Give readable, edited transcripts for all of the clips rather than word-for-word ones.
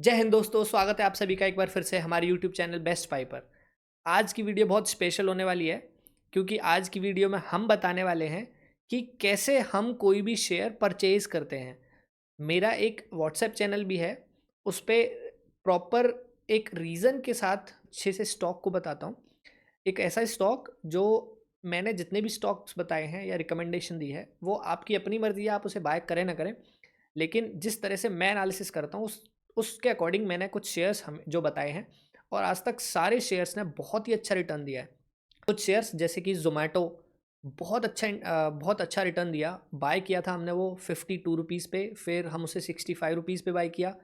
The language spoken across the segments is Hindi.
जय हिंद दोस्तों, स्वागत है आप सभी का एक बार फिर से हमारे YouTube चैनल बेस्ट बाय पर। आज की वीडियो बहुत स्पेशल होने वाली है क्योंकि आज की वीडियो में हम बताने वाले हैं कि कैसे हम कोई भी शेयर परचेज करते हैं। मेरा एक व्हाट्सएप चैनल भी है, उस पे प्रॉपर एक रीज़न के साथ अच्छे से स्टॉक को बताता हूँ। एक ऐसा स्टॉक जो मैंने जितने भी स्टॉक्स बताए हैं या रिकमेंडेशन दी है, वो आपकी अपनी मर्ज़ी है, आप उसे बाय करें ना करें। लेकिन जिस तरह से मैं एनालिसिस करता हूँ उसके अकॉर्डिंग मैंने कुछ शेयर्स हम जो बताए हैं और आज तक सारे शेयर्स ने बहुत ही अच्छा रिटर्न दिया है। कुछ शेयर्स जैसे कि ज़ोमैटो बहुत अच्छा रिटर्न दिया। बाय किया था हमने वो 52 रुपीज़ पे, फिर हम उसे 65 रुपीज़ पे बाय किया,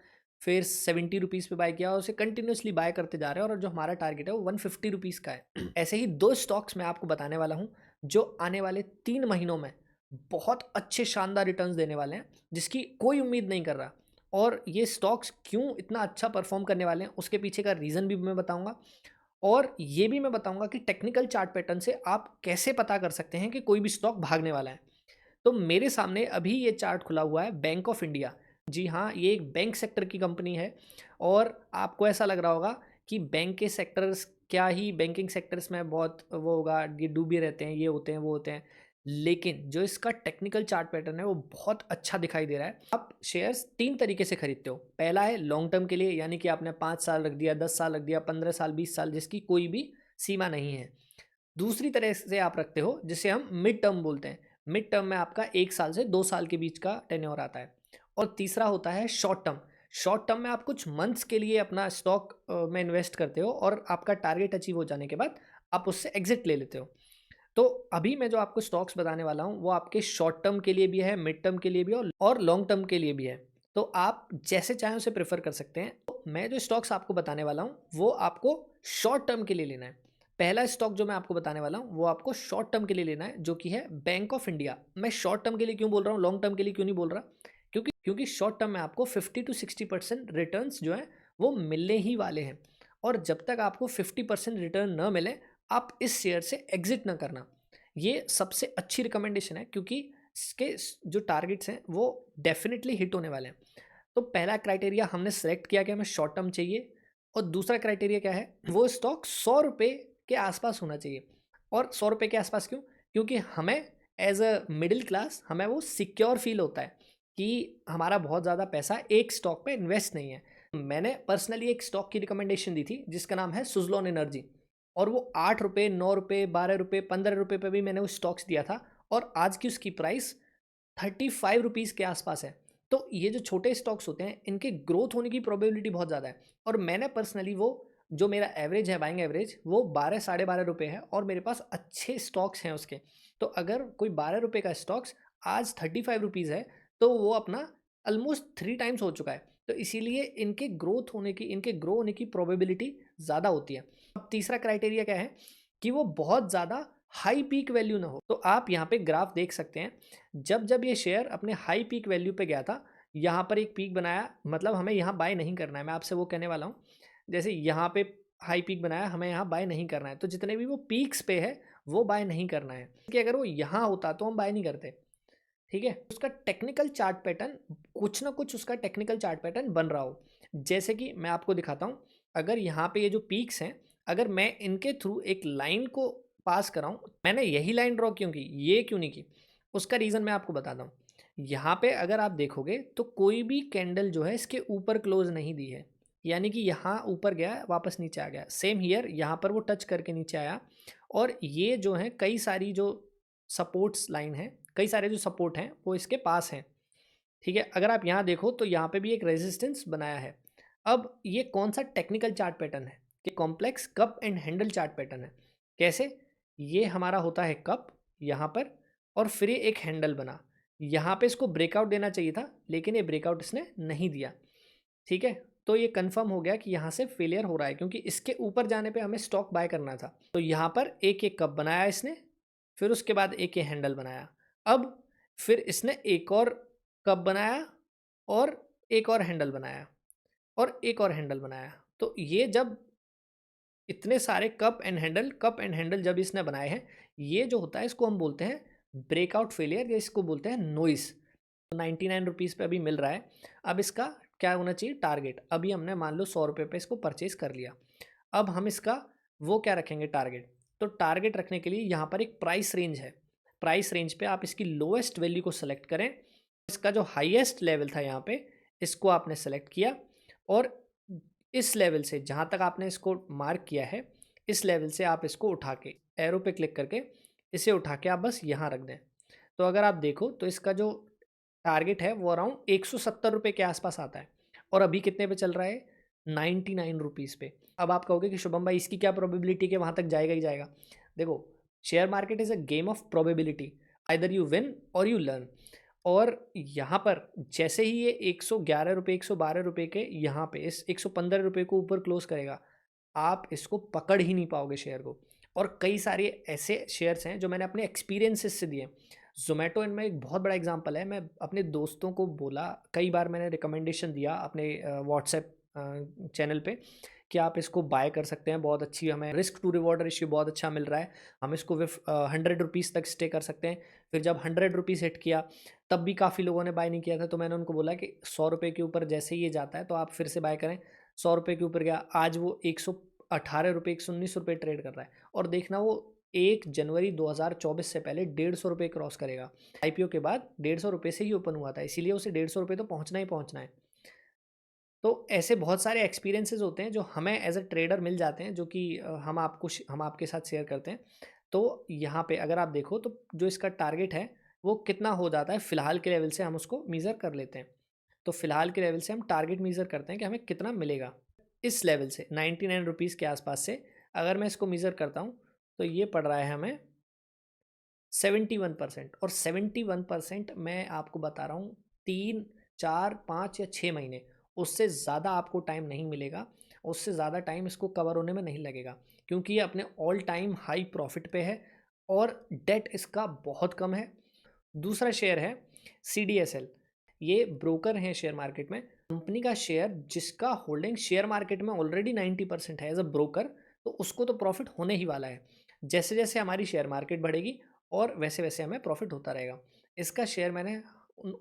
फिर 70 रुपीज़ पे बाय किया और उसे कंटिन्यूअसली बाय करते जा रहे हैं और जो हमारा टारगेट है वो 150 रुपीज़ का है। ऐसे ही 2 स्टॉक्स मैं आपको बताने वाला हूँ जो आने वाले 3 महीनों में बहुत अच्छे शानदार रिटर्न्स देने वाले हैं, जिसकी कोई उम्मीद नहीं कर रहा। और ये स्टॉक्स क्यों इतना अच्छा परफॉर्म करने वाले हैं उसके पीछे का रीज़न भी मैं बताऊँगा। और ये भी मैं बताऊँगा कि टेक्निकल चार्ट पैटर्न से आप कैसे पता कर सकते हैं कि कोई भी स्टॉक भागने वाला है। तो मेरे सामने अभी ये चार्ट खुला हुआ है बैंक ऑफ इंडिया। जी हाँ, ये एक बैंक सेक्टर की कंपनी है और आपको ऐसा लग रहा होगा कि बैंक के सेक्टर्स क्या ही बैंकिंग सेक्टर्स में बहुत वो होगा, ये डूबे रहते हैं, ये होते हैं, वो होते हैं। लेकिन जो इसका टेक्निकल चार्ट पैटर्न है वो बहुत अच्छा दिखाई दे रहा है। आप शेयर्स 3 तरीके से खरीदते हो। पहला है लॉन्ग टर्म के लिए, यानी कि आपने 5 साल रख दिया, 10 साल रख दिया, 15 साल, 20 साल, जिसकी कोई भी सीमा नहीं है। दूसरी तरह से आप रखते हो जिसे हम मिड टर्म बोलते हैं। मिड टर्म में आपका 1 साल से 2 साल के बीच का टेन्योर आता है। और तीसरा होता है शॉर्ट टर्म। शॉर्ट टर्म में आप कुछ मंथ्स के लिए अपना स्टॉक में इन्वेस्ट करते हो और आपका टारगेट अचीव हो जाने के बाद आप उससे एग्जिट ले लेते हो। तो अभी मैं जो आपको स्टॉक्स बताने वाला हूँ वो आपके शॉर्ट टर्म के लिए भी है, मिड टर्म के लिए भी और लॉन्ग टर्म के लिए भी है। तो आप जैसे चाहें उसे प्रेफर कर सकते हैं। तो मैं जो स्टॉक्स आपको बताने वाला हूँ वो आपको शॉर्ट टर्म के लिए लेना है। पहला स्टॉक जो मैं आपको बताने वाला हूँ वो आपको शॉर्ट टर्म के लिए लेना है, जो कि है बैंक ऑफ इंडिया। मैं शॉर्ट टर्म के लिए क्यों बोल रहा हूँ, लॉन्ग टर्म के लिए क्यों नहीं बोल रहा? क्योंकि शॉर्ट टर्म में आपको 50 to 60% रिटर्न्स जो हैं वो मिलने ही वाले हैं। और जब तक आपको 50% रिटर्न न मिले, आप इस शेयर से एग्जिट ना करना। ये सबसे अच्छी रिकमेंडेशन है क्योंकि इसके जो टारगेट्स हैं वो डेफिनेटली हिट होने वाले हैं। तो पहला क्राइटेरिया हमने सेलेक्ट किया कि हमें शॉर्ट टर्म चाहिए और दूसरा क्राइटेरिया क्या है, वो स्टॉक 100 रुपये के आसपास होना चाहिए। और 100 रुपये के आसपास क्यों? क्योंकि हमें एज अ मिडिल क्लास हमें वो सिक्योर फील होता है कि हमारा बहुत ज़्यादा पैसा एक स्टॉक पे इन्वेस्ट नहीं है। मैंने पर्सनली एक स्टॉक की रिकमेंडेशन दी थी जिसका नाम है सुज़लोन एनर्जी, और वो 8 रुपये, 9 रुपये, 12 रुपये, 15 रुपये पे भी मैंने वो स्टॉक्स दिया था और आज की उसकी प्राइस 35 रुपीज़ के आसपास है। तो ये जो छोटे स्टॉक्स होते हैं इनके ग्रोथ होने की प्रोबेबिलिटी बहुत ज़्यादा है। और मैंने पर्सनली वो जो मेरा एवरेज है, बाइंग एवरेज, वो 12 साढ़े 12 रुपये है और मेरे पास अच्छे स्टॉक्स हैं उसके। तो अगर कोई 12 रुपये का स्टॉक्स आज 35 रुपीज़ है तो वो अपना ऑलमोस्ट 3 टाइम्स हो चुका है। तो इसीलिए इनके ग्रो होने की प्रोबेबिलिटी ज़्यादा होती है। अब तीसरा क्राइटेरिया क्या है कि वो बहुत ज़्यादा हाई पीक वैल्यू ना हो। तो आप यहाँ पे ग्राफ देख सकते हैं, जब जब ये शेयर अपने हाई पीक वैल्यू पे गया था, यहाँ पर एक पीक बनाया, मतलब हमें यहाँ बाय नहीं करना है। मैं आपसे वो कहने वाला हूँ, जैसे यहाँ पे हाई पीक बनाया, हमें यहाँ बाय नहीं करना है। तो जितने भी वो पीक्स पे है वो बाय नहीं करना है, कि अगर वो यहाँ होता तो हम बाय नहीं करते। ठीक है, उसका टेक्निकल चार्ट पैटर्न, कुछ ना कुछ उसका टेक्निकल चार्ट पैटर्न बन रहा हो। जैसे कि मैं आपको दिखाता हूँ, अगर यहाँ पे ये जो पीक्स हैं, अगर मैं इनके थ्रू एक लाइन को पास कराऊँ, मैंने यही लाइन ड्रॉ क्यों की, ये क्यों नहीं की, उसका रीज़न मैं आपको बताता हूँ। यहाँ पे अगर आप देखोगे तो कोई भी कैंडल जो है इसके ऊपर क्लोज नहीं दी है, यानी कि यहाँ ऊपर गया वापस नीचे आ गया। सेम हियर, यहाँ पर वो टच करके नीचे आया। और ये जो है कई सारी जो सपोर्ट्स लाइन है, कई सारे जो सपोर्ट हैं वो इसके पास हैं। ठीक है, अगर आप यहाँ देखो तो यहाँ पे भी एक रेजिस्टेंस बनाया है। अब ये कौन सा टेक्निकल चार्ट पैटर्न है कि complex cup and handle chart pattern है। कैसे? ये हमारा होता है कप यहाँ पर, और फिर ये एक हैंडल बना। यहाँ पे इसको ब्रेकआउट देना चाहिए था लेकिन ये ब्रेकआउट इसने नहीं दिया। ठीक है, तो ये कंफर्म हो गया कि यहाँ से फेलियर हो रहा है क्योंकि इसके ऊपर जाने पे हमें स्टॉक बाय करना था। तो यहाँ पर एक एक कप बनाया इसने, फिर उसके बाद एक ये हैंडल बनाया। अब फिर इसने एक और कप बनाया और एक और हैंडल बनाया और एक और हैंडल बनाया। तो ये जब इतने सारे कप एंड हैंडल जब इसने बनाए हैं, ये जो होता है इसको हम बोलते हैं ब्रेकआउट फेलियर, या इसको बोलते हैं नॉइस। 99 रुपीज़ पे अभी मिल रहा है। अब इसका क्या होना चाहिए टारगेट। अभी हमने मान लो 100 रुपये पे इसको परचेज कर लिया। अब हम इसका वो क्या रखेंगे टारगेट। तो टारगेट रखने के लिए यहाँ पर एक प्राइस रेंज है। प्राइस रेंज पे आप इसकी लोएस्ट वैल्यू को सेलेक्ट करें। इसका जो हाईएस्ट लेवल था यहाँ पे इसको आपने सेलेक्ट किया और इस लेवल से जहाँ तक आपने इसको मार्क किया है इस लेवल से आप इसको उठा के एरो पे क्लिक करके इसे उठा के आप बस यहाँ रख दें। तो अगर आप देखो तो इसका जो टारगेट है वो अराउंड 170 रुपये के आसपास आता है और अभी कितने पे चल रहा है 99 रुपीज़ पे। अब आप कहोगे कि शुभम भाई इसकी क्या प्रोबेबिलिटी कि वहाँ तक जाएगा ही जाएगा। देखो share market is a game of probability, either you win और यू लर्न। और यहाँ पर जैसे ही ये 111 रुपये 112 रुपये के यहाँ पे इस 115 रुपये को ऊपर क्लोज करेगा आप इसको पकड़ ही नहीं पाओगे शेयर को। और कई सारे ऐसे शेयर्स हैं जो मैंने अपने एक्सपीरियंसेस से दिए। ज़ोमैटो इनमें एक बहुत बड़ा एग्जांपल है। मैं अपने दोस्तों को बोला, कई बार मैंने रिकमेंडेशन दिया अपने व्हाट्सएप चैनल पे कि आप इसको बाय कर सकते हैं, बहुत अच्छी हमें रिस्क टू रिवॉर्ड रेशियो बहुत अच्छा मिल रहा है, हम इसको विथ 100 रुपीज़ तक स्टे कर सकते हैं। फिर जब 100 रुपीज़ हिट किया तब भी काफ़ी लोगों ने बाय नहीं किया था, तो मैंने उनको बोला कि 100 रुपये के ऊपर जैसे ही ये जाता है तो आप फिर से बाय करें। 100 रुपये के ऊपर गया, आज वो 118 रुपये 119 रुपये ट्रेड कर रहा है और देखना वो 1 जनवरी 2024 से पहले 150 रुपये क्रॉस करेगा। आईपीओ के बाद 150 रुपये से ही ओपन हुआ था, इसीलिए उसे 150 रुपये तो पहुंचना ही पहुंचना है। तो ऐसे बहुत सारे एक्सपीरियंसेस होते हैं जो हमें एज अ ट्रेडर मिल जाते हैं, जो कि हम आपके साथ शेयर करते हैं। तो यहाँ पे अगर आप देखो तो जो इसका टारगेट है वो कितना हो जाता है फ़िलहाल के लेवल से हम उसको मीज़र कर लेते हैं। तो फ़िलहाल के लेवल से हम टारगेट मीज़र करते हैं कि हमें कितना मिलेगा। इस लेवल से 99 रुपीज़ के आसपास से अगर मैं इसको मीज़र करता हूँ तो ये पड़ रहा है हमें 71%। और 71% मैं आपको बता रहा हूँ 3, 4, 5 या 6 महीने, उससे ज़्यादा आपको टाइम नहीं मिलेगा, उससे ज़्यादा टाइम इसको कवर होने में नहीं लगेगा, क्योंकि ये अपने ऑल टाइम हाई प्रॉफिट पे है और डेट इसका बहुत कम है। दूसरा शेयर है CDSL। ये ब्रोकर हैं शेयर मार्केट में, कंपनी का शेयर जिसका होल्डिंग शेयर मार्केट में ऑलरेडी 90% है एज अ ब्रोकर, तो उसको तो प्रॉफिट होने ही वाला है। जैसे जैसे हमारी शेयर मार्केट बढ़ेगी और वैसे वैसे हमें प्रॉफिट होता रहेगा। इसका शेयर मैंने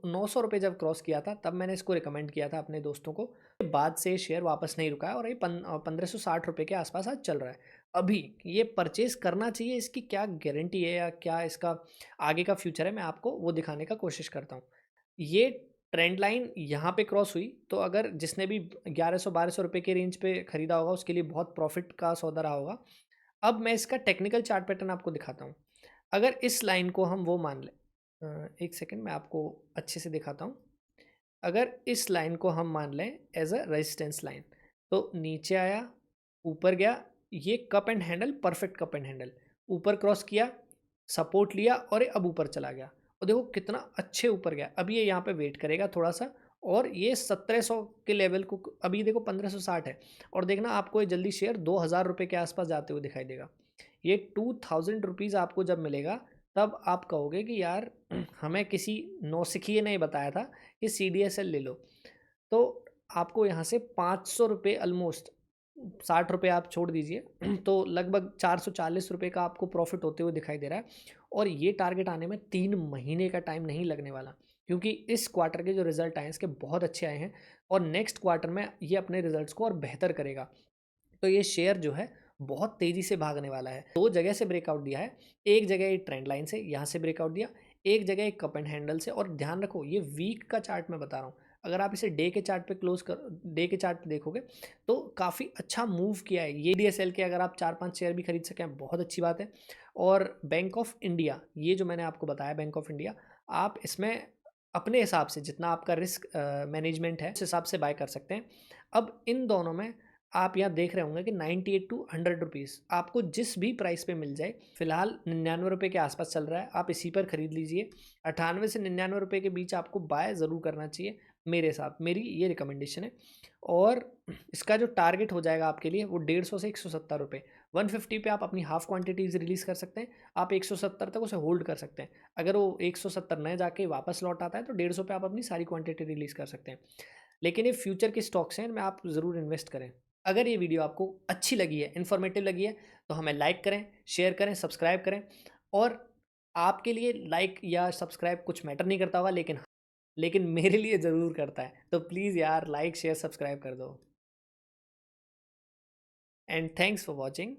900 रुपये जब क्रॉस किया था तब मैंने इसको रिकमेंड किया था अपने दोस्तों को। बाद से ये शेयर वापस नहीं रुका है और ये 1560 रुपये के आसपास आज चल रहा है। अभी ये परचेज करना चाहिए, इसकी क्या गारंटी है या क्या इसका आगे का फ्यूचर है, मैं आपको वो दिखाने का कोशिश करता हूँ। ये ट्रेंड लाइन यहाँ पे क्रॉस हुई तो अगर जिसने भी 1100-1200 रुपये के रेंज पे ख़रीदा होगा उसके लिए बहुत प्रॉफिट का सौदा रहा होगा। अब मैं इसका टेक्निकल चार्ट पैटर्न आपको दिखाता हूँ। अगर इस लाइन को हम वो मान लें, एक सेकंड मैं आपको अच्छे से दिखाता हूँ। अगर इस लाइन को हम मान लें एज अ रेजिस्टेंस लाइन, तो नीचे आया, ऊपर गया, ये cup and handle, perfect cup and handle, ऊपर क्रॉस किया, सपोर्ट लिया और ये अब ऊपर चला गया और देखो कितना अच्छे ऊपर गया। अब ये यहाँ पे वेट करेगा थोड़ा सा और ये 1700 के लेवल को, अभी देखो 1560 है और देखना आपको ये जल्दी शेयर 2000 रुपये के आसपास जाते हुए दिखाई देगा। ये 2000 रुपीज़ आपको जब मिलेगा तब आप कहोगे कि यार हमें किसी नौसिखिए ने बताया था कि CDSL ले लो। तो आपको यहाँ से 500 रुपये ऑलमोस्ट, 60 रुपये आप छोड़ दीजिए तो लगभग 440 रुपये का आपको प्रॉफिट होते हुए दिखाई दे रहा है। और ये टारगेट आने में 3 महीने का टाइम नहीं लगने वाला, क्योंकि इस क्वार्टर के जो रिजल्ट आए हैं इसके बहुत अच्छे आए हैं और नेक्स्ट क्वार्टर में ये अपने रिजल्ट्स को और बेहतर करेगा। तो ये शेयर जो है बहुत तेज़ी से भागने वाला है। 2 जगह से ब्रेकआउट दिया है, एक जगह ये ट्रेंड लाइन से यहाँ से ब्रेकआउट दिया, एक जगह एक कप एंड हैंडल से। और ध्यान रखो ये वीक का चार्ट मैं बता रहा हूँ, अगर आप इसे डे के चार्ट पे डे के चार्ट पे देखोगे तो काफ़ी अच्छा मूव किया है। ये DSL के अगर आप 4-5 शेयर भी खरीद सकें बहुत अच्छी बात है। और बैंक ऑफ इंडिया, ये जो मैंने आपको बताया बैंक ऑफ इंडिया, आप इसमें अपने हिसाब से जितना आपका रिस्क मैनेजमेंट है उस हिसाब से बाय कर सकते हैं। अब इन दोनों में आप यहाँ देख रहे होंगे कि 98 टू 100 रुपीज़ आपको जिस भी प्राइस पे मिल जाए, फिलहाल 99 रुपये के आसपास चल रहा है, आप इसी पर ख़रीद लीजिए। 98 से 99 रुपये के बीच आपको बाय ज़रूर करना चाहिए मेरे साथ, मेरी ये रिकमेंडेशन है। और इसका जो टारगेट हो जाएगा आपके लिए वो 150 से 170 रुपये। 150 पे आप अपनी हाफ क्वांटिटीज़ रिलीज़ कर सकते हैं, आप 170 तक उसे होल्ड कर सकते हैं। अगर वो 170 न जाके वापस लौट आता है तो 150 पे आप अपनी सारी क्वांटिटी रिलीज़ कर सकते हैं। लेकिन ये फ्यूचर के स्टॉक्स हैं, इनमें आप ज़रूर इन्वेस्ट करें। अगर ये वीडियो आपको अच्छी लगी है, इन्फॉर्मेटिव लगी है, तो हमें लाइक करें, शेयर करें, सब्सक्राइब करें। और आपके लिए लाइक या सब्सक्राइब कुछ मैटर नहीं करता होगा, लेकिन लेकिन मेरे लिए ज़रूर करता है। तो प्लीज़ यार लाइक शेयर सब्सक्राइब कर दो। And thanks for watching.